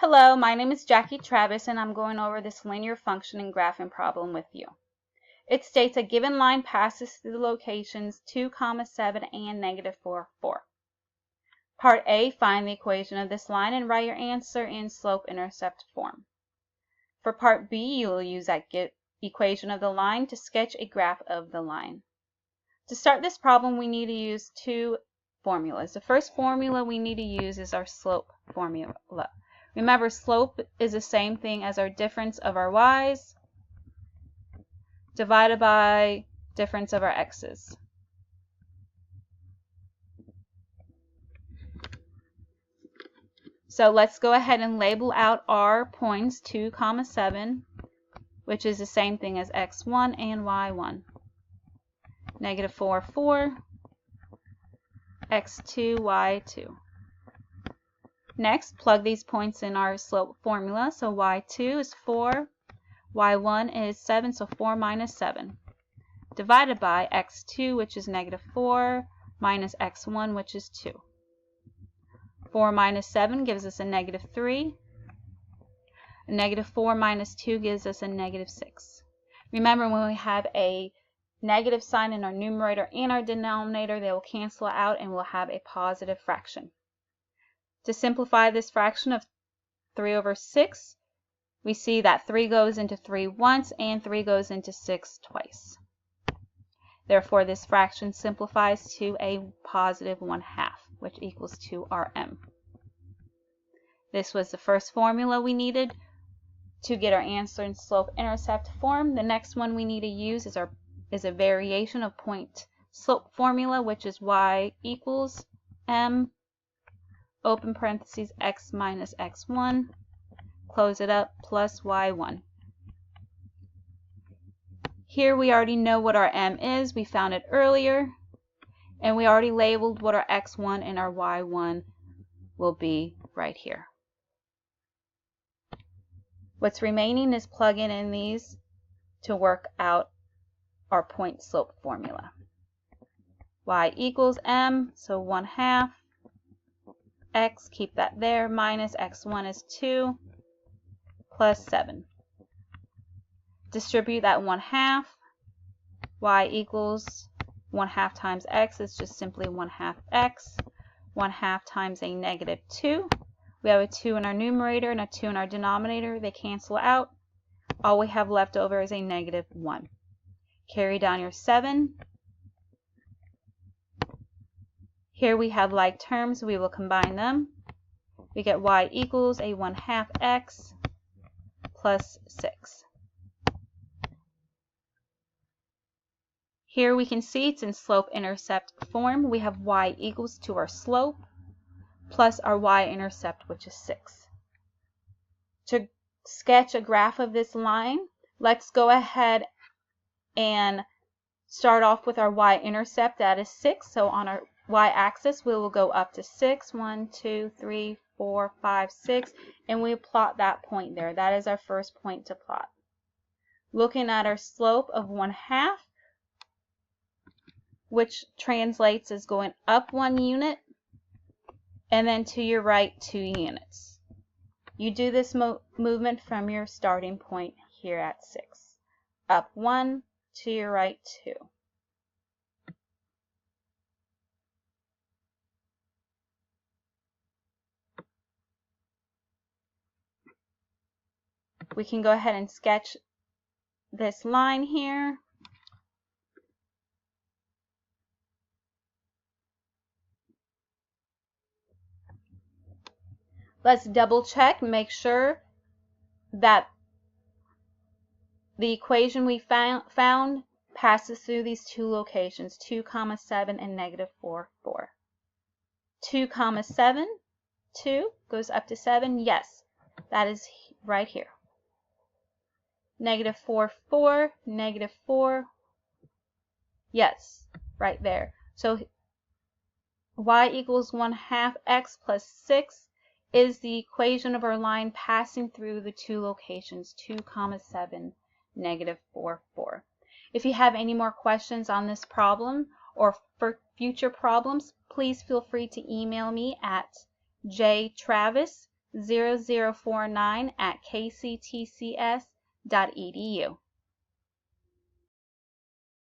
Hello, my name is Jackie Travis and I'm going over this linear function and graphing problem with you. It states a given line passes through the locations 2, 7 and -4, 4. Part A, find the equation of this line and write your answer in slope-intercept form. For Part B, you will use that equation of the line to sketch a graph of the line. To start this problem, we need to use two formulas. The first formula we need to use is our slope formula. Remember, slope is the same thing as our difference of our y's divided by difference of our x's. So let's go ahead and label out our points 2, 7, which is the same thing as x1 and y1. -4, 4, x2, y2. Next, plug these points in our slope formula. So y2 is 4, y1 is 7, so 4 minus 7, divided by x2, which is -4, minus x1, which is 2. 4 minus 7 gives us a -3. A -4 minus 2 gives us a -6. Remember, when we have a negative sign in our numerator and our denominator, they will cancel out and we'll have a positive fraction. To simplify this fraction of 3/6, we see that 3 goes into 3 once and 3 goes into 6 twice. Therefore, this fraction simplifies to a +1/2, which equals 2rm. This was the first formula we needed to get our answer in slope-intercept form. The next one we need to use is a variation of point slope formula, which is y equals m, open parentheses, x minus x1, close it up, plus y1. Here we already know what our m is. We found it earlier. And we already labeled what our x1 and our y1 will be right here. What's remaining is plugging in these to work out our point slope formula. Y equals m, so 1/2. X, keep that there, minus x1 is 2, plus 7. Distribute that 1/2. Y equals 1/2 times x is just simply 1/2 x. 1/2 times a -2. We have a 2 in our numerator and a 2 in our denominator. They cancel out. All we have left over is a -1. Carry down your 7. Here we have like terms. We will combine them. We get y equals a 1/2 x plus 6. Here we can see it's in slope-intercept form. We have y equals to our slope plus our y-intercept, which is 6. To sketch a graph of this line, let's go ahead and start off with our y-intercept. That is 6. So on our y-axis, we will go up to 6. 1, 2, 3, 4, 5, 6. And we plot that point there. That is our first point to plot. Looking at our slope of 1/2, which translates as going up 1 unit, and then to your right 2 units. You do this movement from your starting point here at 6. Up 1, to your right 2. We can go ahead and sketch this line here. Let's double check, make sure that the equation we found passes through these two locations, 2, 7 and -4, 4. 2, 7, 2 goes up to 7. Yes, that is right here. -4, 4, -4. Yes, right there. So y equals 1/2 x plus 6 is the equation of our line passing through the two locations, 2, 7, -4, 4. If you have any more questions on this problem or for future problems, please feel free to email me at jtravis 0049 at kctcs.edu.